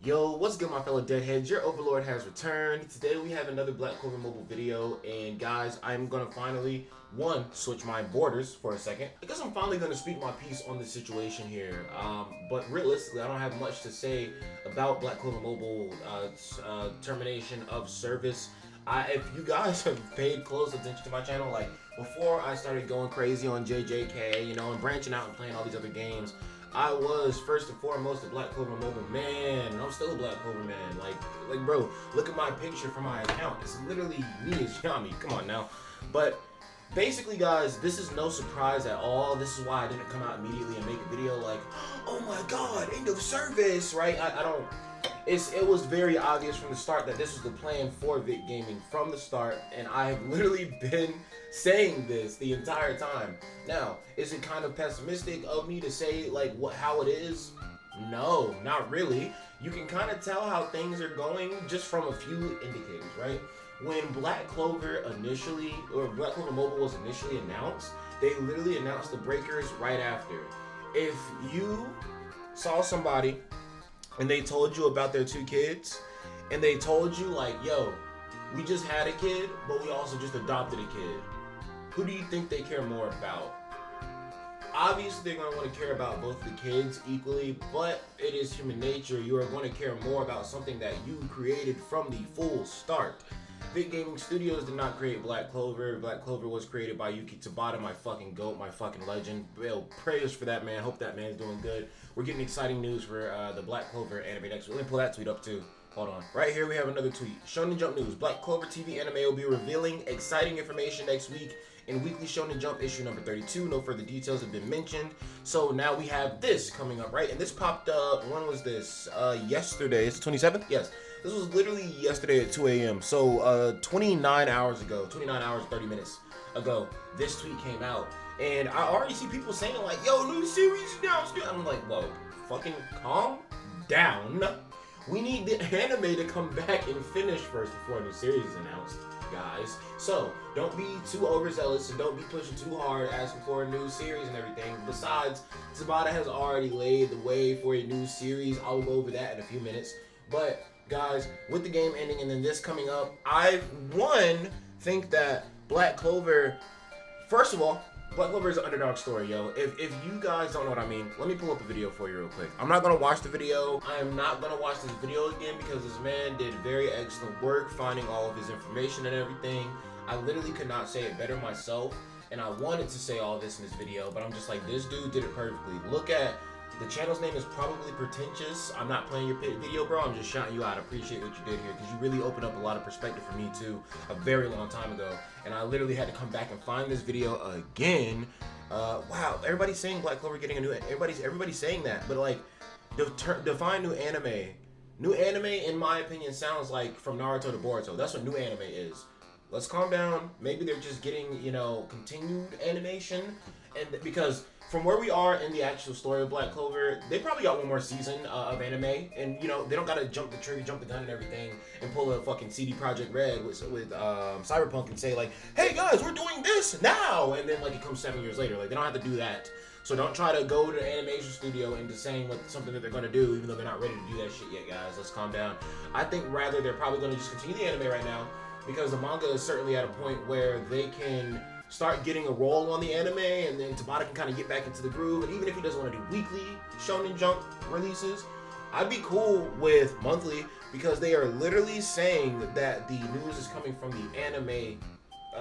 Yo, what's good, my fellow deadheads? Your overlord has returned. Today we have another Black Clover mobile video, and guys, I'm gonna finally, switch my borders for a second. I guess I'm finally gonna speak my piece on the situation here. But realistically, I don't have much to say about Black Clover mobile termination of service. If you guys have paid close attention to my channel, like before I started going crazy on JJK, you know, and branching out and playing all these other games, I was first and foremost a Black Clover mobile man, and I'm still a Black Clover man. Like, bro, look at my picture for my account. It's literally me as Yami. Come on now. But basically, guys, this is no surprise at all. This is why I didn't come out immediately and make a video like, oh my God, end of service, right? I don't. It was very obvious from the start that this was the plan for Vic Gaming from the start, and I have literally been saying this the entire time. Now, is it kind of pessimistic of me to say like how it is? No, not really. You can kind of tell how things are going just from a few indicators, right? When Black Clover Mobile was initially announced, they literally announced the breakers right after. If you saw somebody and they told you about their 2 kids, and they told you like, yo, we just had a kid, but we also just adopted a kid, who do you think they care more about? Obviously, they're going to want to care about both the kids equally, but it is human nature. You are going to care more about something that you created from the full start. Vic Gaming Studios did not create Black Clover. Black Clover was created by Yuki Tabata, my fucking GOAT, my fucking legend. Yo, prayers for that man. Hope that man's doing good. We're getting exciting news for the Black Clover anime next week. Let me pull that tweet up too. Hold on. Right here we have another tweet. Shonen Jump News. Black Clover TV anime will be revealing exciting information next week in Weekly Shonen Jump issue number 32. No further details have been mentioned. So now we have this coming up, right? And this popped up, when was this? Yesterday. It's the 27th? Yes. This was literally yesterday at 2 a.m. So 29 hours ago, 29 hours, 30 minutes ago, this tweet came out. And I already see people saying like, yo, new series announced. I'm like, whoa, fucking calm down. We need the anime to come back and finish first before a new series is announced, guys. So don't be too overzealous and don't be pushing too hard asking for a new series and everything. Besides, Tabata has already laid the way for a new series. I'll go over that in a few minutes. But guys, with the game ending and then this coming up, I think that Black Clover, first of all, Black Clover is an underdog story, yo. If you guys don't know what I mean, let me pull up a video for you real quick. I'm not gonna watch the video. I am not gonna watch this video again because this man did very excellent work finding all of his information and everything. I literally could not say it better myself, and I wanted to say all this in this video, but I'm just like, this dude did it perfectly. Look at the channel's name is probably pretentious. I'm not playing your video, bro. I'm just shouting you out. I appreciate what you did here because you really opened up a lot of perspective for me too a very long time ago. And I literally had to come back and find this video again. Wow, everybody's saying Black Clover getting a new. Everybody's saying that, but like, define new anime. New anime, in my opinion, sounds like from Naruto to Boruto. That's what new anime is. Let's calm down. Maybe they're just getting, you know, continued animation, and because from where we are in the actual story of Black Clover, they probably got one more season of anime, and you know they don't gotta jump the trigger, jump the gun, and everything, and pull a fucking CD Projekt Red with Cyberpunk and say like, "Hey guys, we're doing this now," and then like it comes 7 years later. Like they don't have to do that. So don't try to go to the animation studio into saying what something that they're gonna do, even though they're not ready to do that shit yet, guys. Let's calm down. I think rather they're probably gonna just continue the anime right now because the manga is certainly at a point where they can start getting a roll on the anime, and then Tabata can kind of get back into the groove. And even if he doesn't want to do weekly Shonen Jump releases, I'd be cool with monthly because they are literally saying that the news is coming from the anime,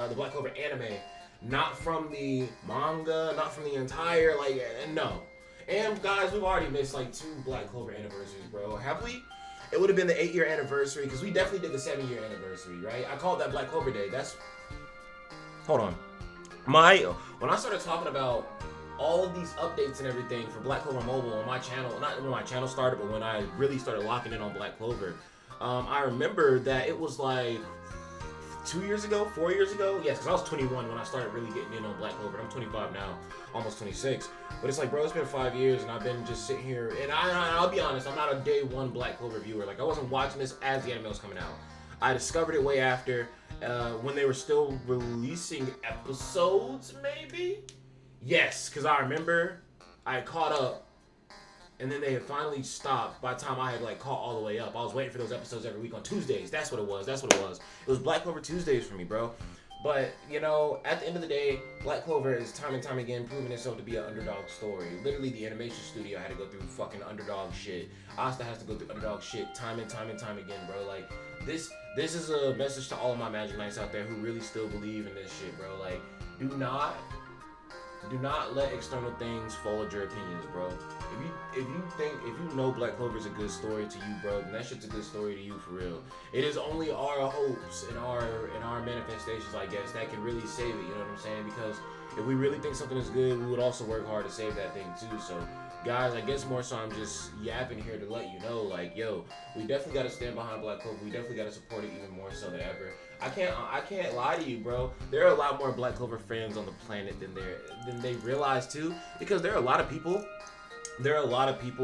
the Black Clover anime, not from the manga, not from the entire, like, no. And guys, we've already missed like 2 Black Clover anniversaries, bro. Have we? It would have been the 8-year anniversary because we definitely did the 7-year anniversary, right? I called that Black Clover Day. Hold on. When I started talking about all of these updates and everything for Black Clover Mobile on my channel, not when my channel started, but when I really started locking in on Black Clover, I remember that it was like 2 years ago, 4 years ago. Yes, because I was 21 when I started really getting in on Black Clover. I'm 25 now, almost 26. But it's like, bro, it's been 5 years, and I've been just sitting here. And I'll be honest, I'm not a day one Black Clover viewer. Like, I wasn't watching this as the anime was coming out. I discovered it way after, when they were still releasing episodes, maybe? Yes, because I remember I caught up and then they had finally stopped by the time I had like caught all the way up. I was waiting for those episodes every week on Tuesdays. That's what it was. It was Black Clover Tuesdays for me, bro. But, you know, at the end of the day, Black Clover is time and time again proving itself to be an underdog story. Literally, the animation studio had to go through fucking underdog shit. Asta has to go through underdog shit time and time again, bro. Like, this is a message to all of my Magic Knights out there who really still believe in this shit, bro. Like, do not let external things fold your opinions, bro. If you know Black Clover is a good story to you, bro, then that shit's a good story to you for real. It is only our hopes and our manifestations, I guess, that can really save it. You know what I'm saying? Because if we really think something is good, we would also work hard to save that thing too. So, guys, I guess more so I'm just yapping here to let you know, like, yo, we definitely got to stand behind Black Clover. We definitely got to support it even more so than ever. I can't lie to you, bro. There are a lot more Black Clover fans on the planet than they realize too, because there are a lot of people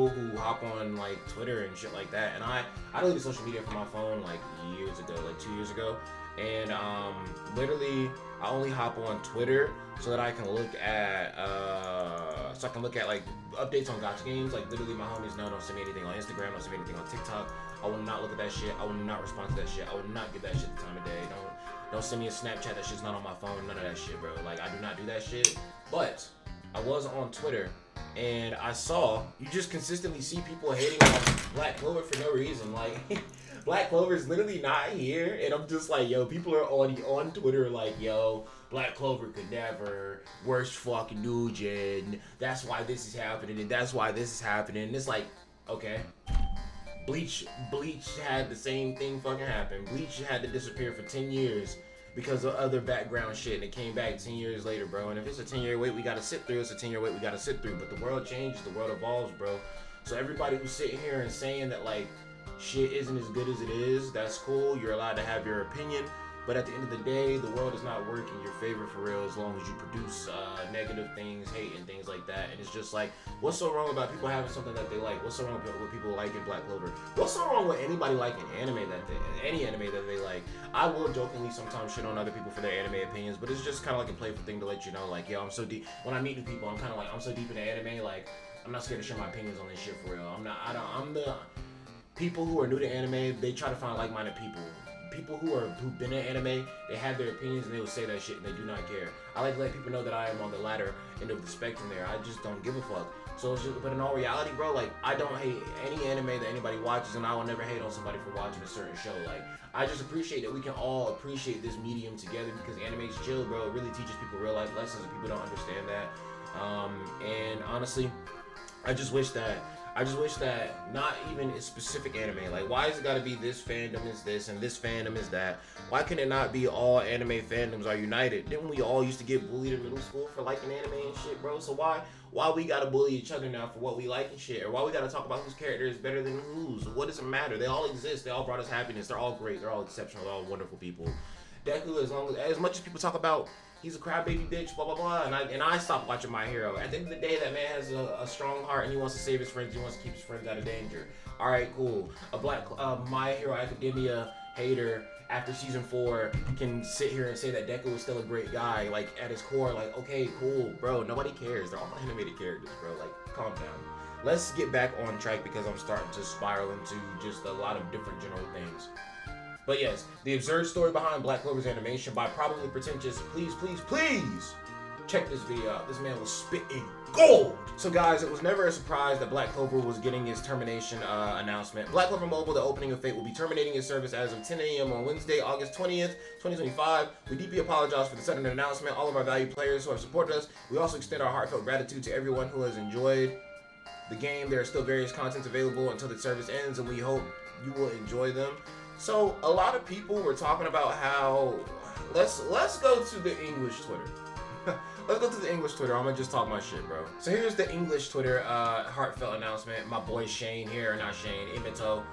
who hop on like Twitter and shit like that. And I deleted social media from my phone like years ago, like 2 years ago. And literally I only hop on Twitter so that I can look at like updates on gotcha games. Like literally my homies know, don't send me anything on Instagram, don't send me anything on TikTok. I will not look at that shit. I will not respond to that shit. I will not give that shit the time of day. Don't send me a Snapchat. That shit's not on my phone. None of that shit, bro. Like, I do not do that shit. But I was on Twitter, and I saw, you just consistently see people hating on Black Clover for no reason. Like, Black Clover is literally not here, and I'm just like, yo, people are already on Twitter like, yo, Black Clover could never, worst fucking new gen. That's why this is happening, and that's why this is happening. And it's like, okay. Bleach had the same thing fucking happen. Bleach had to disappear for 10 years because of other background shit, and it came back 10 years later, bro. And if it's a 10-year wait we gotta sit through, it's a 10-year wait we gotta sit through. But the world changes, the world evolves, bro. So everybody who's sitting here and saying that, like, shit isn't as good as it is, that's cool. You're allowed to have your opinion. But at the end of the day, the world is not working your favor for real as long as you produce negative things, hate, and things like that. And it's just like, what's so wrong about people having something that they like? What's so wrong with people liking Black Clover? What's so wrong with anybody liking any anime that they like? I will jokingly sometimes shit on other people for their anime opinions, but it's just kind of like a playful thing to let you know, like, yo, I'm so deep. When I meet new people, I'm kind of like, I'm so deep in the anime, like, I'm not scared to share my opinions on this shit for real. I'm the people who are new to anime, they try to find like-minded people. People who've been in anime, they have their opinions and they will say that shit and they do not care. I like to let people know that I am on the latter end of the spectrum there. I just don't give a fuck. So it's just, but in all reality, bro, like, I don't hate any anime that anybody watches, and I will never hate on somebody for watching a certain show. Like, I just appreciate that we can all appreciate this medium together, because anime's chill, bro. It really teaches people real life lessons, and people don't understand that. And honestly, I just wish that not even a specific anime, like, why has it got to be this fandom is this and this fandom is that? Why can it not be all anime fandoms are united? Didn't we all used to get bullied in middle school for liking anime and shit, bro? So why we gotta bully each other now for what we like and shit? Or why we gotta talk about whose character is better than whose? What does it matter? They all exist. They all brought us happiness. They're all great. They're all exceptional. They're all wonderful people. Deku, as much as people talk about he's a crybaby bitch, blah blah blah, and I stopped watching My Hero. At the end of the day, that man has a strong heart and he wants to save his friends. He wants to keep his friends out of danger. All right, cool. A My Hero Academia hater after season 4 can sit here and say that Deku is still a great guy. Like, at his core, like, okay, cool, bro. Nobody cares. They're all animated characters, bro. Like, calm down. Let's get back on track because I'm starting to spiral into just a lot of different general things. But yes, the absurd story behind Black Clover's animation by probably pretentious. Please check this video out. This man was spitting gold. So guys, it was never a surprise that Black Clover was getting its termination announcement. Black Clover Mobile, the opening of Fate, will be terminating its service as of 10 a.m. on Wednesday, August 20th, 2025. We deeply apologize for the sudden announcement. All of our valued players who have supported us. We also extend our heartfelt gratitude to everyone who has enjoyed the game. There are still various contents available until the service ends, and we hope you will enjoy them. So a lot of people were talking about how let's go to the English Twitter. Let's go to the English Twitter. I'm gonna just talk my shit, bro. So here's the English Twitter heartfelt announcement. My boy Shane here, not Shane, Imito.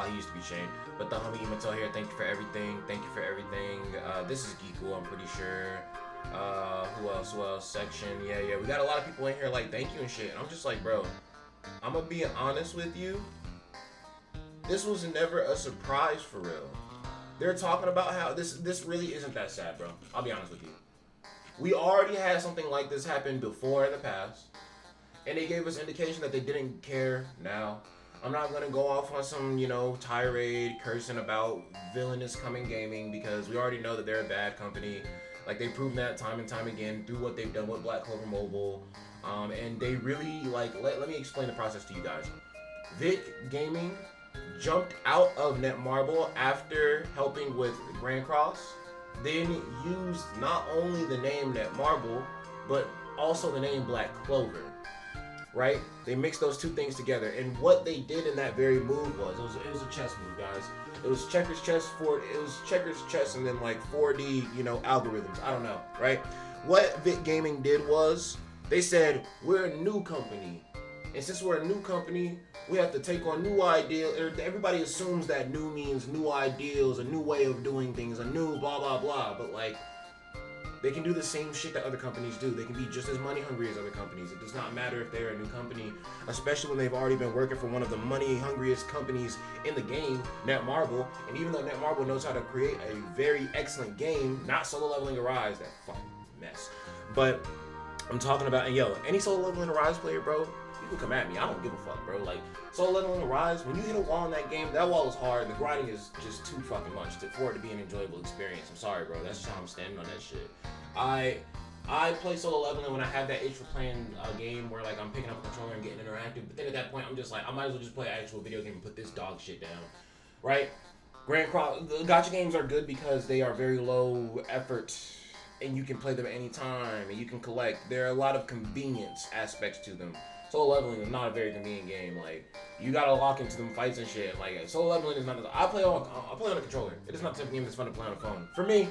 He used to be Shane, but the homie Imito here. Thank you for everything. Thank you for everything. This is Geekul, I'm pretty sure. Who else? Section. Yeah. We got a lot of people in here like thank you and shit. And I'm just like, bro, I'm gonna be honest with you. This was never a surprise for real. They're talking about how this really isn't that sad, bro. I'll be honest with you. We already had something like this happen before in the past. and they gave us indication that they didn't care. Now, I'm not gonna go off on some, tirade cursing about villainous coming gaming, because we already know that they're a bad company. Like, they've proven that time and time again through what they've done with Black Clover Mobile. And they really, let me explain the process to you guys. Vic Gaming jumped out of Netmarble after helping with Grand Cross, then used not only the name Netmarble, but also the name Black Clover, right? They mixed those two things together, and what they did in that very move was, it was a chess move, guys. It was checkers, chess, and then like 4D, algorithms. I don't know, right? What Vic Gaming did was, they said, we're a new company, and since we're a new company, we have to take on new ideals. Everybody assumes that new means new ideals, a new way of doing things, a new blah, blah, blah. But, they can do the same shit that other companies do. They can be just as money hungry as other companies. It does not matter if they're a new company, especially when they've already been working for one of the money hungriest companies in the game, Netmarble. And even though Netmarble knows how to create a very excellent game, not Solo Leveling Arise, that fucking mess. But I'm talking about, and any Solo Leveling Arise player, bro, you can come at me. I don't give a fuck, bro. Solo Leveling Arise, when you hit a wall in that game, that wall is hard. The grinding is just too fucking much for it to be an enjoyable experience. I'm sorry, bro. That's just how I'm standing on that shit. I play Solo Leveling when I have that itch for playing a game where I'm picking up a controller and getting interactive. But then at that point, I'm just I might as well just play an actual video game and put this dog shit down, right? Grand Cross, the gacha games are good because they are very low effort, and you can play them at any time, and you can collect. There are a lot of convenience aspects to them. Solo Leveling is not a very convenient game. You gotta lock into them fights and shit. Solo Leveling is not. I play on a controller. It is not the type of game that's fun to play on a phone. For me,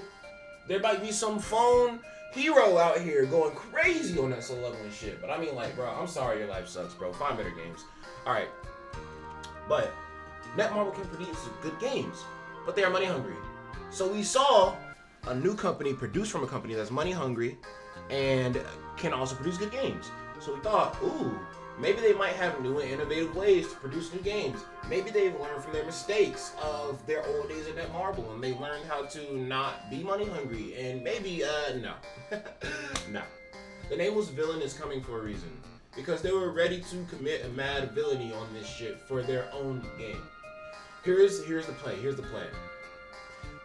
there might be some phone hero out here going crazy on that Solo Leveling shit. But I mean, bro, I'm sorry your life sucks, bro. Find better games. All right, but Netmarble can produce good games, but they are money hungry. So we saw a new company produce from a company that's money hungry and can also produce good games. So we thought, ooh, maybe they might have new and innovative ways to produce new games. Maybe they've learned from their mistakes of their old days at Netmarble, and they learned how to not be money hungry. And maybe, no. No. The name was Villain is coming for a reason. Because they were ready to commit a mad villainy on this shit for their own game. Here's the play. Here's the plan.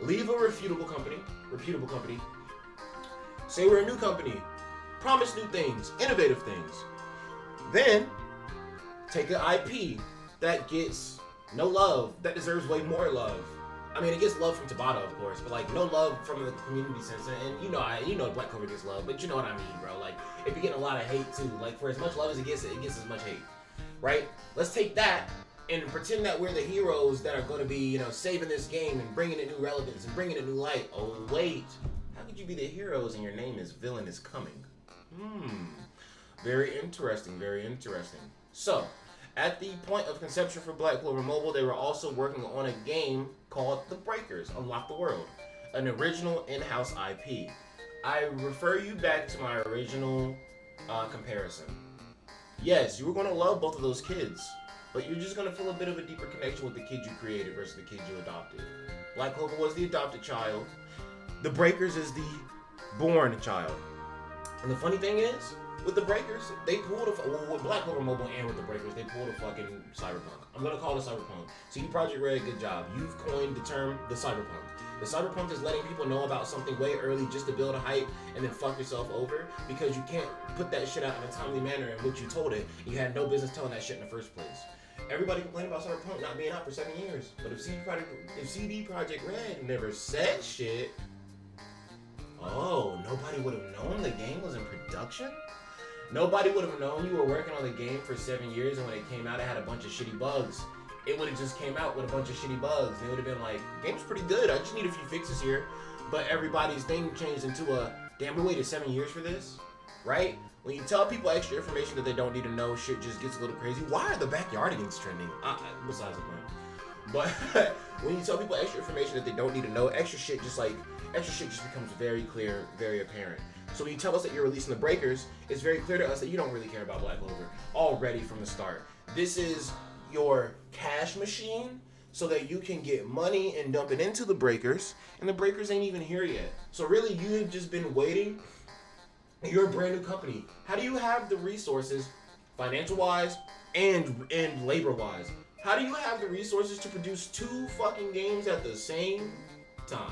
Leave a reputable company. Say we're a new company. Promise new things, innovative things. Then, take an IP that gets no love, that deserves way more love. I mean, it gets love from Tabata, of course, but no love from the community sense. And you know Black Clover gets love, but you know what I mean, bro. It be getting a lot of hate too. For as much love as it gets as much hate, right? Let's take that and pretend that we're the heroes that are going to be, saving this game and bringing it new relevance and bringing it new light. Oh wait, how could you be the heroes and your name is Villain is Coming? Very interesting, very interesting. So, at the point of conception for Black Clover Mobile, they were also working on a game called The Breakers, Unlock the World, an original in-house IP. I refer you back to my original comparison. Yes, you were going to love both of those kids, but you're just going to feel a bit of a deeper connection with the kid you created versus the kid you adopted. Black Clover was the adopted child. The Breakers is the born child. And the funny thing is, with the Breakers, they pulled with Black Clover Mobile and with the Breakers, they pulled a fucking cyberpunk. I'm gonna call it cyberpunk. CD Projekt Red, good job. You've coined the term the cyberpunk. The cyberpunk is letting people know about something way early just to build a hype and then fuck yourself over because you can't put that shit out in a timely manner in which you told it. You had no business telling that shit in the first place. Everybody complained about cyberpunk not being out for 7 years, but if CD Projekt Red never said shit, oh, nobody would have known the game was in production? Nobody would have known you were working on the game for 7 years, and when it came out, it had a bunch of shitty bugs. It would have just came out with a bunch of shitty bugs. They would have been like, game's pretty good, I just need a few fixes here. But everybody's thing changed into a, damn, we waited 7 years for this? Right? When you tell people extra information that they don't need to know, shit just gets a little crazy. Why are the backyardigans trending? Besides the point. But when you tell people extra information that they don't need to know, extra shit just becomes very clear, very apparent. So when you tell us that you're releasing the Breakers, it's very clear to us that you don't really care about Black Clover already from the start. This is your cash machine so that you can get money and dump it into the Breakers, and the Breakers ain't even here yet. So really, you have just been waiting. You're a brand new company. How do you have the resources financial wise and labor wise. How do you have the resources to produce 2 fucking games at the same time?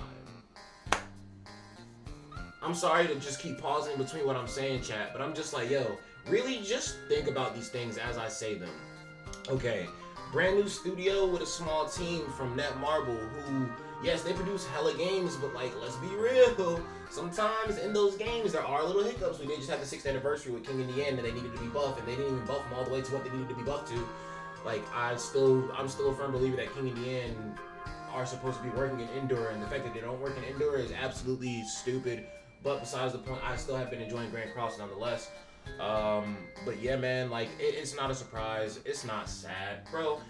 I'm sorry to just keep pausing between what I'm saying, chat, but I'm just like, yo, really just think about these things as I say them. Okay, brand new studio with a small team from Netmarble who, yes, they produce hella games, but like, let's be real. Sometimes in those games there are little hiccups. We did just have the 6th anniversary with King in the End, and they needed to be buffed, and they didn't even buff them all the way to what they needed to be buffed to. Like, I'm still a firm believer that King in the End are supposed to be working in Endor, and the fact that they don't work in Endor is absolutely stupid. But besides the point, I still have been enjoying Grand Cross nonetheless. But yeah, man, like, it's not a surprise. It's not sad, bro.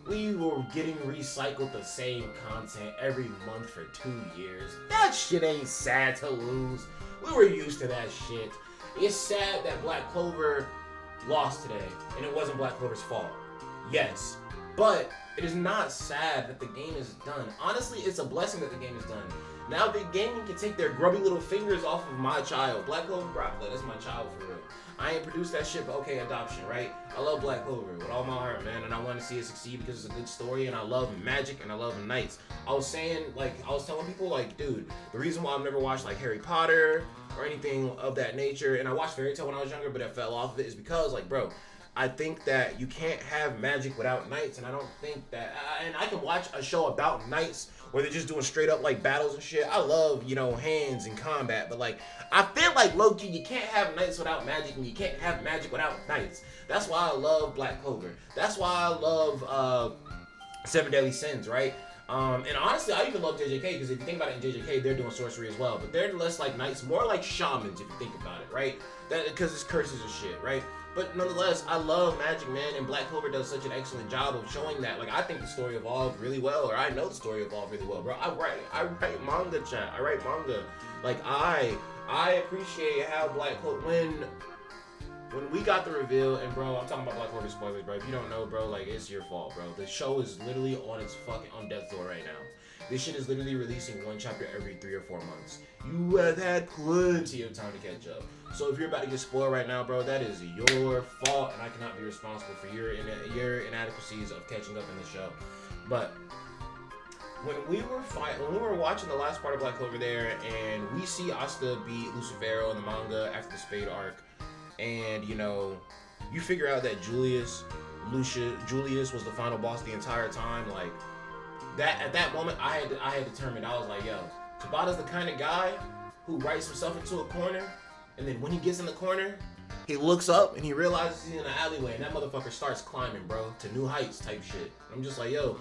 We were getting recycled the same content every month for 2 years. That shit ain't sad to lose. We were used to that shit. It's sad that Black Clover lost today, and it wasn't Black Clover's fault. Yes, but it is not sad that the game is done. Honestly, it's a blessing that the game is done. Now Big Gaming can take their grubby little fingers off of my child. Black Clover, bro, that's my child for real. I ain't produced that shit, but okay, adoption, right? I love Black Clover with all my heart, man, and I want to see it succeed because it's a good story, and I love magic, and I love knights. I was telling people, like, dude, the reason why I've never watched, like, Harry Potter or anything of that nature, and I watched Fairy Tail when I was younger, but I fell off of it, is because, like, bro, I think that you can't have magic without knights, and I don't think that, and I can watch a show about knights where they're just doing straight up like battles and shit. I love, you know, hands and combat, but like, I feel like low-key, you can't have knights without magic, and you can't have magic without knights. That's why I love Black Clover. That's why I love 7 Deadly Sins, right? And honestly, I even love JJK, because if you think about it in JJK, they're doing sorcery as well, but they're less like knights, more like shamans if you think about it, right? That because it's curses and shit, right? But nonetheless, I love magic, man, and Black Clover does such an excellent job of showing that. Like, I think the story evolved really well, or I know the story evolved really well, bro. I write manga, chat. I write manga. Like, I appreciate how Black Clover, when we got the reveal, and bro, I'm talking about Black Clover spoilers, bro. If you don't know, bro, like, it's your fault, bro. The show is literally on death's door right now. This shit is literally releasing 1 chapter every 3 or 4 months. You have had plenty of time to catch up. So if you're about to get spoiled right now, bro, that is your fault, and I cannot be responsible for your inadequacies of catching up in the show. But when we were watching the last part of Black Clover there, and we see Asta beat Lucifero in the manga after the Spade arc, and you know, you figure out that Julius was the final boss the entire time. Like that, at that moment, I had determined, I was like, yo, Tabata's the kind of guy who writes himself into a corner, and then when he gets in the corner, he looks up and he realizes he's in an alleyway, and that motherfucker starts climbing, bro, to new heights type shit. I'm just like, yo,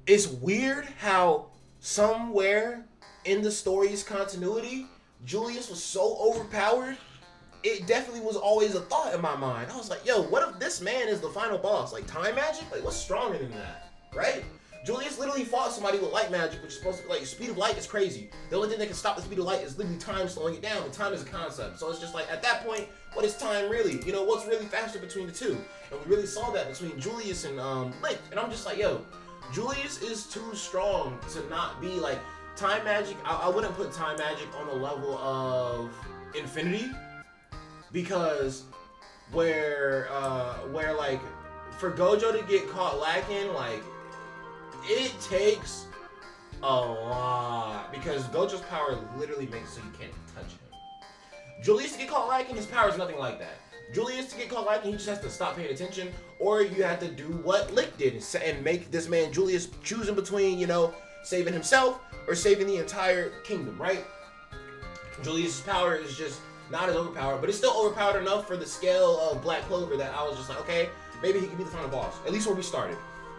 it's weird how somewhere in the story's continuity, Julius was so overpowered. It definitely was always a thought in my mind. I was like, yo, what if this man is the final boss? Like, time magic? Like, what's stronger than that? Right? Julius literally fought somebody with light magic, which is supposed to be, like, speed of light is crazy. The only thing that can stop the speed of light is literally time slowing it down, but time is a concept. So it's just like, at that point, what is time really? You know, what's really faster between the two? And we really saw that between Julius and Lick. And I'm just like, yo, Julius is too strong to not be, like, time magic. I wouldn't put time magic on the level of Infinity, because where like, for Gojo to get caught lacking, like, it takes a lot, because Gojo's power literally makes it so you can't touch him. Julius to get caught lacking, his power is nothing like that. Julius to get caught lacking, he just has to stop paying attention, or you have to do what Lick did and make this man Julius choosing between, you know, saving himself or saving the entire kingdom, right? Julius's power is just not as overpowered, but it's still overpowered enough for the scale of Black Clover that I was just like, okay, maybe he could be the final boss, at least where we started.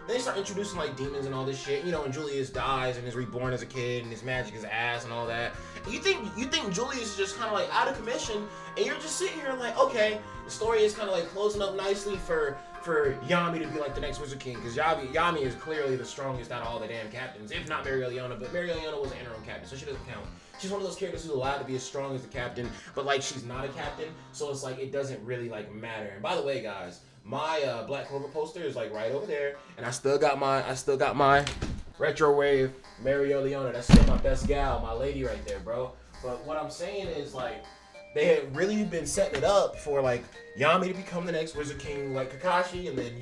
Then they start introducing like demons and all this shit, you know, and Julius dies and is reborn as a kid and his magic is ass and all that. And you think Julius is just kind of like out of commission, and you're just sitting here like, okay, the story is kind of like closing up nicely for Yami to be like the next Wizard King, because Yami is clearly the strongest out of all the damn captains, if not Mary Eliana, but Mary Eliana was an interim captain, so she doesn't count. She's one of those characters who's allowed to be as strong as the captain, but like she's not a captain, so it's like it doesn't really like matter. And by the way, guys, my Black Clover poster is like right over there, and I still got my retro wave Mary Eliana. That's still my best gal, my lady right there, bro. But what I'm saying is, like, they had really been setting it up for like Yami to become the next Wizard King, like Kakashi, and then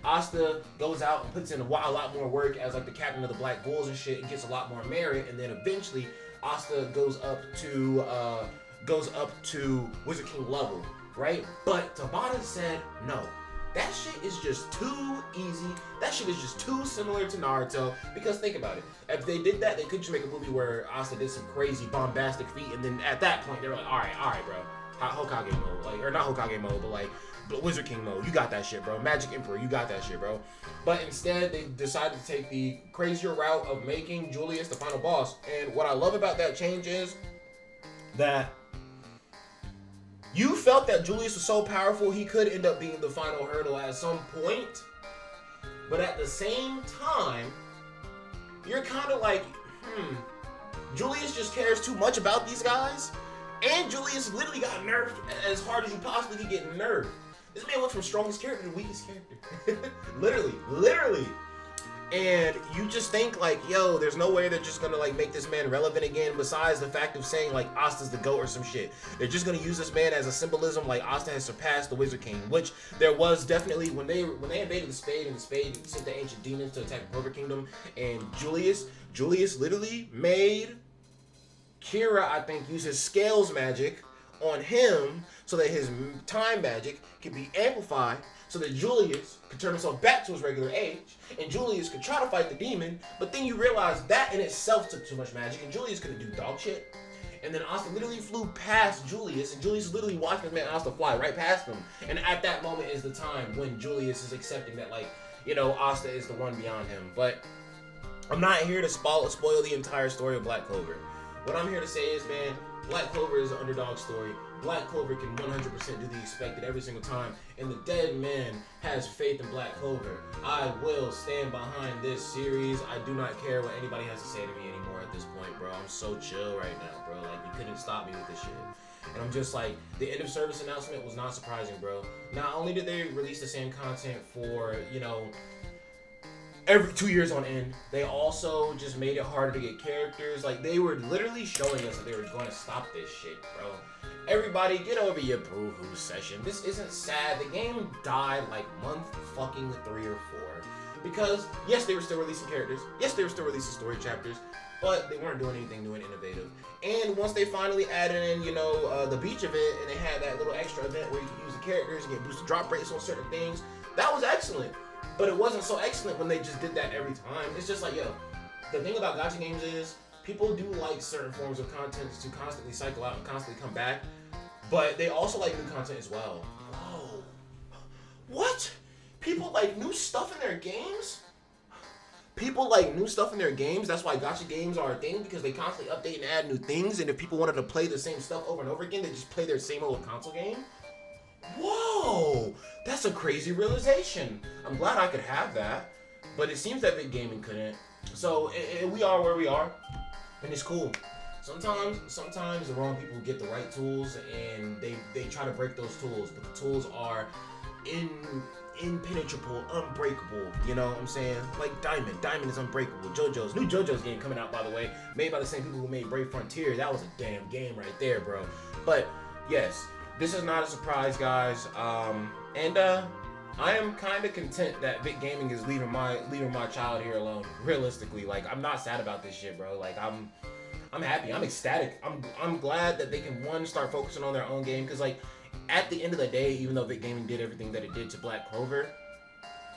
Asta goes out and puts in a lot more work as like the captain of the Black Bulls and shit, and gets a lot more merit, and then eventually Asta goes up to Wizard King level, right? But Tabata said no. That shit is just too easy. That shit is just too similar to Naruto. Because think about it. If they did that, they could just make a movie where Asta did some crazy bombastic feat, and then at that point they were like, all right, bro, Hokage mode, like, or not Hokage mode, but like Wizard King mode. You got that shit, bro. Magic Emperor, you got that shit, bro. But instead, they decided to take the crazier route of making Julius the final boss. And what I love about that change is that you felt that Julius was so powerful he could end up being the final hurdle at some point. But at the same time, you're kind of like, Julius just cares too much about these guys. And Julius literally got nerfed as hard as you possibly could get nerfed. This man went from strongest character to weakest character. literally. And you just think like, yo, there's no way they're just gonna like make this man relevant again, besides the fact of saying like Asta's the GOAT or some shit. They're just gonna use this man as a symbolism, like Asta has surpassed the Wizard King, which there was definitely when they invaded the Spade, and the Spade sent the ancient demons to attack the Clover Kingdom, and Julius literally made Kira, I think, use his scales magic on him so that his time magic could be amplified, so that Julius could turn himself back to his regular age, and Julius could try to fight the demon. But then you realize that in itself took too much magic, and Julius couldn't do dog shit. And then Asta literally flew past Julius, and Julius literally watched this man Asta fly right past him. And at that moment is the time when Julius is accepting that, like, Asta is the one beyond him. But I'm not here to spoil the entire story of Black Clover. What I'm here to say is, man, Black Clover is an underdog story. Black Clover can 100% do the expected every single time, and the dead man has faith in Black Clover. I will stand behind this series. I do not care what anybody has to say to me anymore at this point, bro. I'm so chill right now, bro. Like, you couldn't stop me with this shit. And I'm just like, the end of service announcement was not surprising, bro. Not only did they release the same content for, every 2 years on end, they also just made it harder to get characters. Like, they were literally showing us that they were going to stop this shit, bro. Everybody, get over your boo-hoo session. This isn't sad. The game died like month fucking 3 or 4. Because, yes, they were still releasing characters. Yes, they were still releasing story chapters. But they weren't doing anything new and innovative. And once they finally added in, the beach event, and they had that little extra event where you could use the characters and get boosted drop rates on certain things, that was excellent. But it wasn't so excellent when they just did that every time. It's just like, yo, the thing about gacha games is people do like certain forms of content to constantly cycle out and constantly come back. But they also like new content as well. Whoa. What? People like new stuff in their games? People like new stuff in their games. That's why gacha games are a thing, because they constantly update and add new things. And if people wanted to play the same stuff over and over again, they just play their same old console game. Whoa, that's a crazy realization. I'm glad I could have that, but it seems that big gaming couldn't. So we are where we are, and it's cool. Sometimes the wrong people get the right tools, and they try to break those tools, but the tools are impenetrable, unbreakable. You know what I'm saying? Like Diamond is unbreakable. New JoJo's game coming out, by the way, made by the same people who made Brave Frontier. That was a damn game right there, bro. But yes, this is not a surprise, guys. And I am kind of content that Vic Gaming is leaving my child here alone. Realistically, like, I'm not sad about this shit, bro. Like, I'm happy. I'm ecstatic. I'm glad that they can start focusing on their own game, because like at the end of the day, even though Vic Gaming did everything that it did to Black Clover,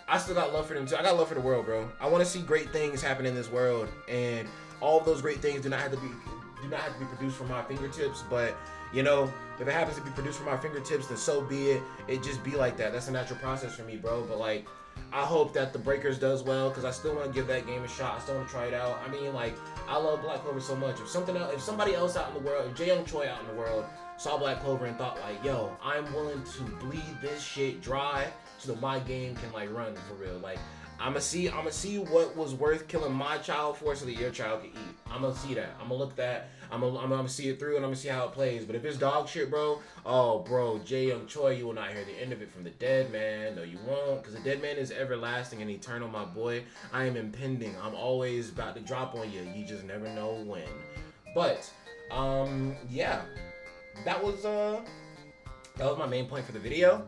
I still got love for them too. I got love for the world, bro. I want to see great things happen in this world, and all of those great things do not have to be produced from my fingertips. But if it happens to be produced from my fingertips, then so be it. It just be like that. That's a natural process for me, bro. But like, I hope that the Breakers does well, because I still want to give that game a shot. I still want to try it out. I mean, like, I love Black Clover so much. If somebody else out in the world, if Jae Choi out in the world saw Black Clover and thought like, yo, I'm willing to bleed this shit dry so that my game can like run for real. Like, I'ma see what was worth killing my child for so that your child can eat. I'ma see that. I'ma look that. I'm gonna see it through, and I'm gonna see how it plays. But if it's dog shit, bro, Jae Choi, you will not hear the end of it from the dead man. No, you won't, because the dead man is everlasting and eternal, my boy. I am impending. I'm always about to drop on you. You just never know when. But yeah. that was my main point for the video.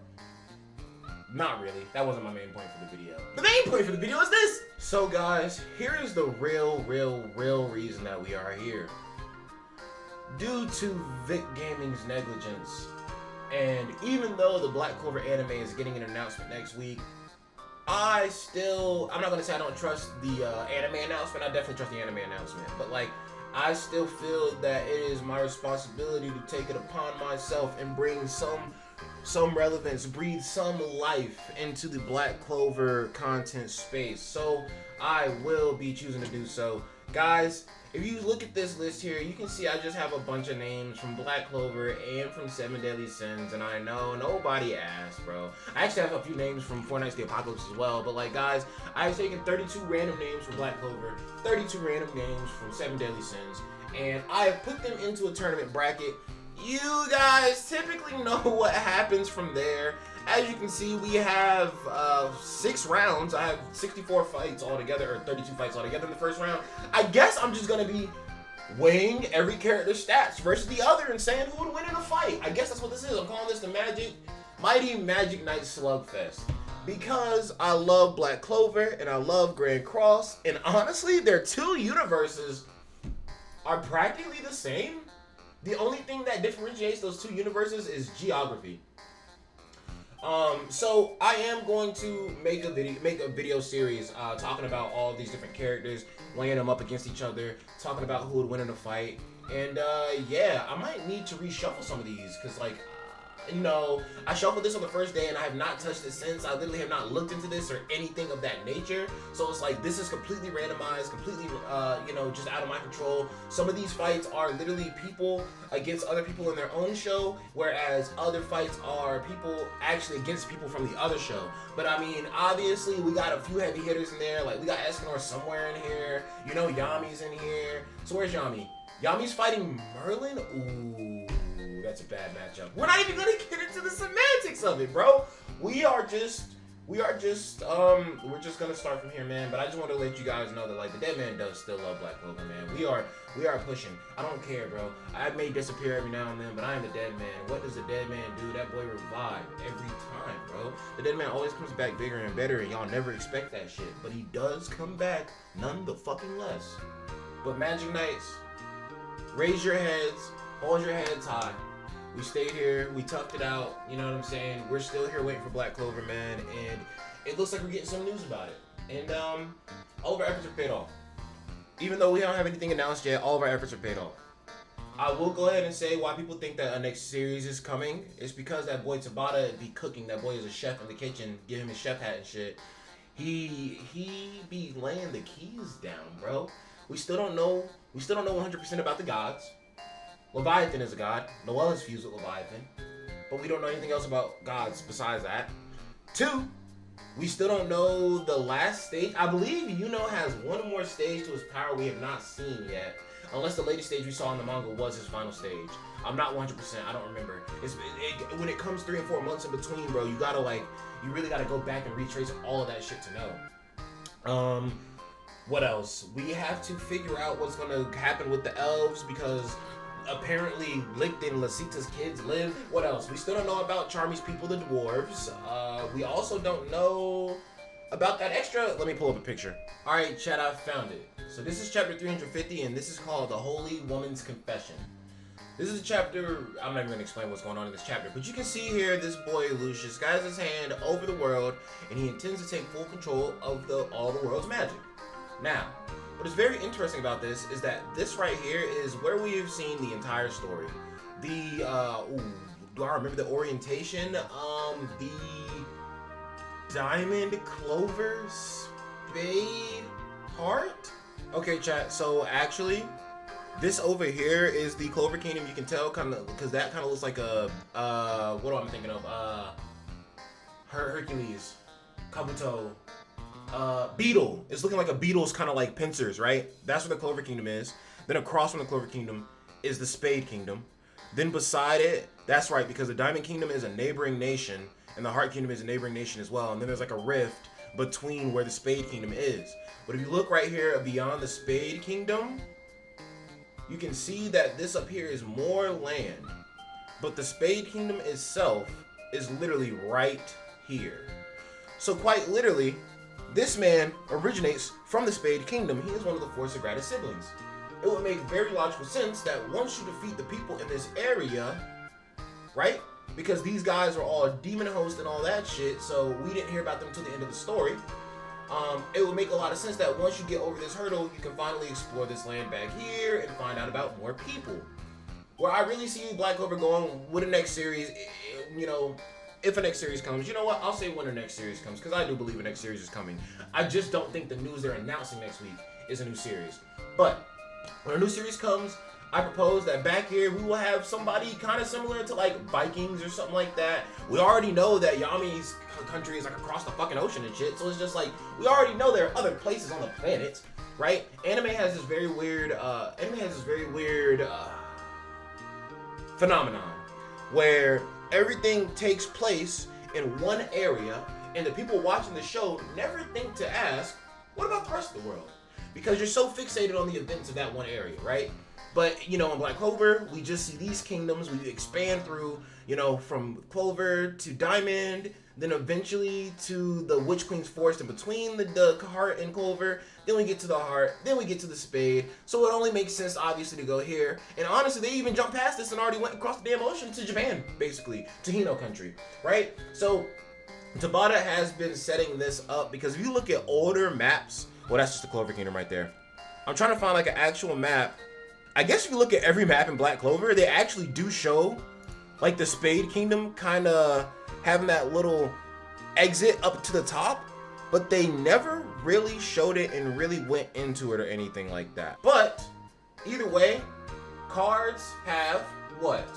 Not really. That wasn't my main point for the video. The main point for the video is this. So guys, here is the real reason that we are here. Due to Vic Gaming's negligence, and even though the Black Clover anime is getting an announcement next week, I'm not gonna say I don't trust the anime announcement. I definitely trust the anime announcement, but like, I still feel that it is my responsibility to take it upon myself and bring some relevance, breathe some life into the Black Clover content space. So I will be choosing to do so. Guys, if you look at this list here, you can see I just have a bunch of names from Black Clover and from 7 Deadly Sins, and I know nobody asked, bro. I actually have a few names from Four Nights the Apocalypse as well, but like, guys, I've taken 32 random names from Black Clover, 32 random names from 7 Deadly Sins, and I have put them into a tournament bracket. You guys typically know what happens from there. As you can see, we have 6 rounds. I have 64 fights altogether, or 32 fights altogether in the first round. I guess I'm just gonna be weighing every character's stats versus the other and saying who would win in a fight. I guess that's what this is. I'm calling this the Mighty Magic Knight Slugfest. Because I love Black Clover and I love Grand Cross, and honestly, their 2 universes are practically the same. The only thing that differentiates those 2 universes is geography. So I am going to make a video series talking about all these different characters, laying them up against each other, talking about who would win in a fight, and yeah, I might need to reshuffle some of these because, like, you know, I shuffled this on the first day and I have not touched it since. I literally have not looked into this or anything of that nature. So it's like, this is completely randomized, completely, you know, just out of my control. Some of these fights are literally people against other people in their own show, whereas other fights are people actually against people from the other show. But I mean, obviously, we got a few heavy hitters in there. Like, we got Escanor somewhere in here. You know, Yami's in here. So where's Yami? Yami's fighting Merlin? Ooh. That's a bad matchup. We're not even gonna get into the semantics of it, bro. We're just gonna start from here, man. But I just want to let you guys know that, like, the Dead Man does still love Black Clover, man. We are pushing. I don't care, bro. I may disappear every now and then, but I am the Dead Man. What does the Dead Man do? That boy revive every time, bro. The Dead Man always comes back bigger and better, and y'all never expect that shit. But he does come back none the fucking less. But Magic Knights, raise your heads, hold your heads high. We stayed here, we toughed it out, you know what I'm saying? We're still here waiting for Black Clover, man, and it looks like we're getting some news about it. And all of our efforts are paid off. Even though we don't have anything announced yet, all of our efforts are paid off. I will go ahead and say why people think that a next series is coming. It's because that boy Tabata be cooking. That boy is a chef in the kitchen. Give him his chef hat and shit. He be laying the keys down, bro. We still don't know 100% about the gods. Leviathan is a god. Noelle is fused with Leviathan. But we don't know anything else about gods besides that. 2, we still don't know the last stage. I believe Yuno has one more stage to his power we have not seen yet. Unless the latest stage we saw in the manga was his final stage. I'm not 100%. I don't remember. When it comes 3 and 4 months in between, bro, you really gotta go back and retrace all of that shit to know. What else? We have to figure out what's gonna happen with the elves because apparently Licht and Lasita's kids live. What else? We still don't know about Charmy's people, the dwarves. We also don't know about that extra. Let me pull up a picture. All right, chat, I found it. So this is chapter 350, and this is called The Holy Woman's Confession. This is a chapter, I'm not even gonna explain what's going on in this chapter, but you can see here this boy Lucius guides his hand over the world, and he intends to take full control of all the world's magic. Now, what is very interesting about this is that this right here is where we have seen the entire story. Do I remember the orientation? The Diamond Clover Spade Heart? Okay, chat, so actually, this over here is the Clover Kingdom. You can tell kind of, because that kind of looks like a, what am I thinking of? Hercules, Kabuto, Beetle. It's looking like a beetle's kind of like pincers, right? That's where the Clover Kingdom is. Then across from the Clover Kingdom is the Spade Kingdom. Then beside it, that's right, because the Diamond Kingdom is a neighboring nation, and the Heart Kingdom is a neighboring nation as well. And then there's like a rift between where the Spade Kingdom is. But if you look right here beyond the Spade Kingdom, you can see that this up here is more land. but the Spade Kingdom itself is literally right here. So quite literally, this man originates from the Spade Kingdom. He is one of the four Sagrada siblings. It would make very logical sense that once you defeat the people in this area, right? Because these guys are all demon hosts and all that shit, so we didn't hear about them until the end of the story. It would make a lot of sense that once you get over this hurdle, you can finally explore this land back here and find out about more people. Where I really see Black Clover going with the next series, you know, if a next series comes, you know what? I'll say when the next series comes, because I do believe a next series is coming. I just don't think the news they're announcing next week is a new series. But when a new series comes, I propose that back here we will have somebody kind of similar to like Vikings or something like that. We already know that Yami's country is like across the fucking ocean and shit, so it's just like we already know there are other places on the planet, right? Anime has this very weird phenomenon where everything takes place in one area, and the people watching the show never think to ask, what about the rest of the world? Because you're so fixated on the events of that one area, right? But, you know, in Black Clover, we just see these kingdoms. We expand through, you know, from Clover to Diamond, then eventually to the Witch Queen's Forest in between the Heart and Clover. Then we get to the Heart. Then we get to the Spade. So it only makes sense, obviously, to go here. And honestly, they even jumped past this and already went across the damn ocean to Japan, basically, to Hino country, right? So Tabata has been setting this up because if you look at older maps, well, that's just the Clover Kingdom right there. I'm trying to find like an actual map. I guess if you look at every map in Black Clover, they actually do show like the Spade Kingdom kind of having that little exit up to the top, but they never really showed it and really went into it or anything like that. But either way, cards have what?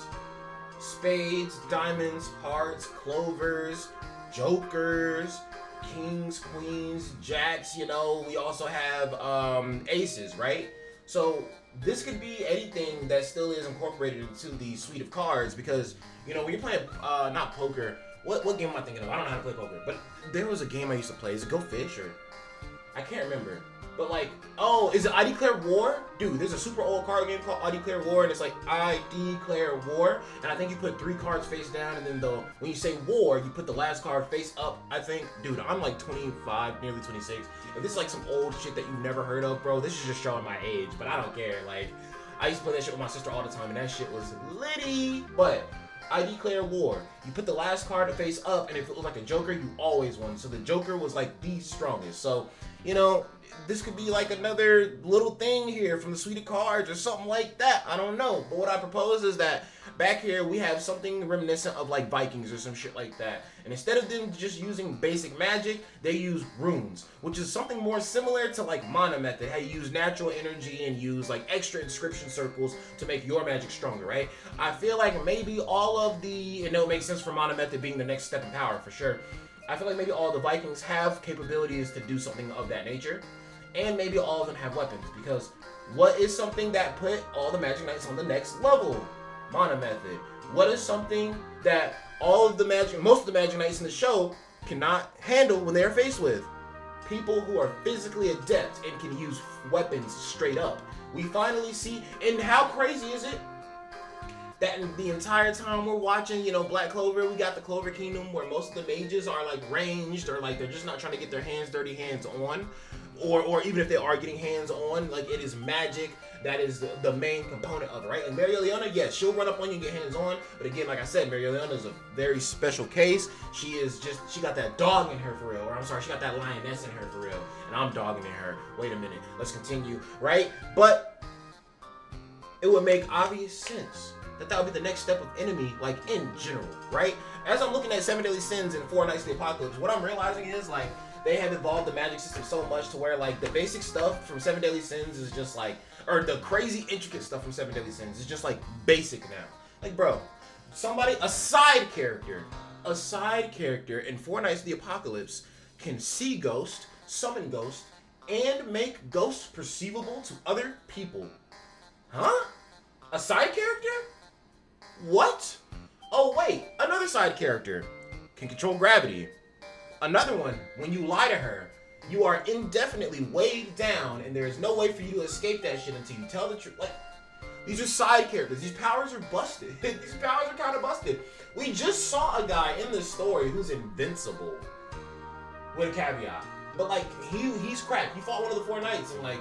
Spades, diamonds, hearts, clovers, jokers, kings, queens, jacks, you know. We also have aces, right? So this could be anything that still is incorporated into the suite of cards because, you know, when you're playing, not poker, what game am I thinking of? I don't know how to play poker, but there was a game I used to play. Is it Go Fish or? I can't remember. But like, oh, is it I Declare War? Dude, there's a super old card game called I Declare War, and it's like I Declare War, and I think you put 3 cards face down, and then when you say war, you put the last card face up, I think. Dude, I'm like 25, nearly 26. If this is like some old shit that you've never heard of, bro, this is just showing my age, but I don't care. Like, I used to play that shit with my sister all the time, and that shit was litty. But I Declare War. You put the last card face up, and if it was like a Joker, you always won. So the Joker was like the strongest. So, you know, this could be like another little thing here from the suite of cards or something like that. I don't know. But what I propose is that back here we have something reminiscent of like Vikings or some shit like that. And instead of them just using basic magic, they use runes, which is something more similar to like mana method, how you use natural energy and use like extra inscription circles to make your magic stronger, right? I feel like maybe all of the, and it makes sense for mana method being the next step in power for sure. I feel like maybe all the Vikings have capabilities to do something of that nature. And maybe all of them have weapons, because what is something that put all the Magic Knights on the next level? Mana method. What is something that most of the Magic Knights in the show cannot handle when they're faced with? People who are physically adept and can use weapons straight up. We finally see, and how crazy is it that in the entire time we're watching, you know, Black Clover, we got the Clover Kingdom where most of the mages are like ranged, or like they're just not trying to get their dirty hands on. Or even if they are getting hands on, like it is magic that is the main component of it, right? And Marileona, yes, she'll run up on you and get hands on, but again, like I said, Marileona is a very special case. She got that dog in her for real, or I'm sorry, she got that lioness in her for real, and I'm dogging in her. Wait a minute, let's continue, right? But it would make obvious sense that would be the next step of enemy, like in general, right? As I'm looking at 7 Deadly Sins and 4 Knights of the Apocalypse, what I'm realizing is like, they have evolved the magic system so much to where like the basic stuff from 7 Deadly Sins is just like, or the crazy intricate stuff from 7 Deadly Sins is just like basic now. Like, bro, a side character in 4 Knights of the Apocalypse can see ghosts, summon ghosts, and make ghosts perceivable to other people. Huh? A side character? What? Oh wait, another side character can control gravity. Another one, when you lie to her, you are indefinitely weighed down and there is no way for you to escape that shit until you tell the truth. Like, These are side characters. These powers are busted. These powers are kind of busted. We just saw a guy in this story who's invincible, with a caveat. But like he's cracked. He fought one of the 4 knights, and like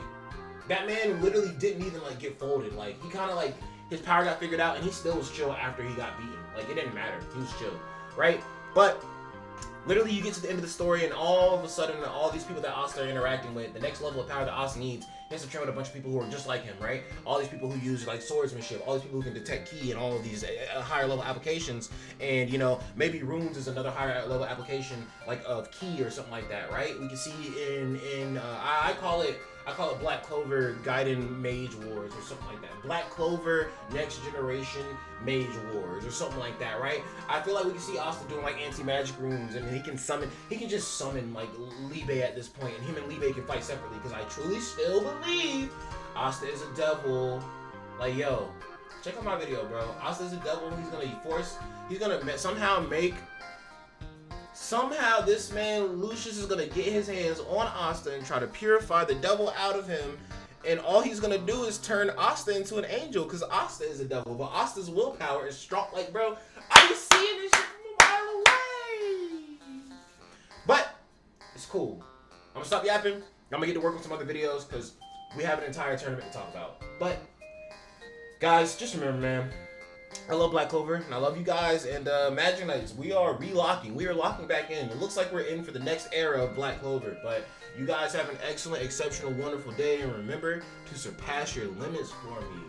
that man literally didn't even like get folded. Like he kind of like his power got figured out, and he still was chill after he got beaten. Like it didn't matter. He was chill, right? But literally, you get to the end of the story, and all of a sudden, all these people that Asta are interacting with, the next level of power that Asta needs, he has to train with a bunch of people who are just like him, right? All these people who use like swordsmanship, all these people who can detect ki and all of these higher level applications, and you know, maybe runes is another higher level application like of ki or something like that, right? We can see in I call it Black Clover Gaiden Mage Wars or something like that. Black Clover Next Generation Mage Wars or something like that, right? I feel like we can see Asta doing like anti-magic runes, and he can just summon like Libe at this point, and him and Libe can fight separately, because I truly still believe Asta is a devil. Like, yo, check out my video, bro. Asta is a devil. He's gonna somehow this man Lucius is gonna get his hands on Asta and try to purify the devil out of him, and all he's gonna do is turn Asta into an angel, because Asta is a devil, but Asta's willpower is strong. Like, bro, I was seeing this shit from a mile away. But it's cool. I'm gonna stop yapping. I'm gonna get to work on some other videos, because we have an entire tournament to talk about. But guys, just remember, man, I love Black Clover, and I love you guys, and Magic Knights, we are relocking. We are locking back in. It looks like we're in for the next era of Black Clover, but you guys have an excellent, exceptional, wonderful day, and remember to surpass your limits for me.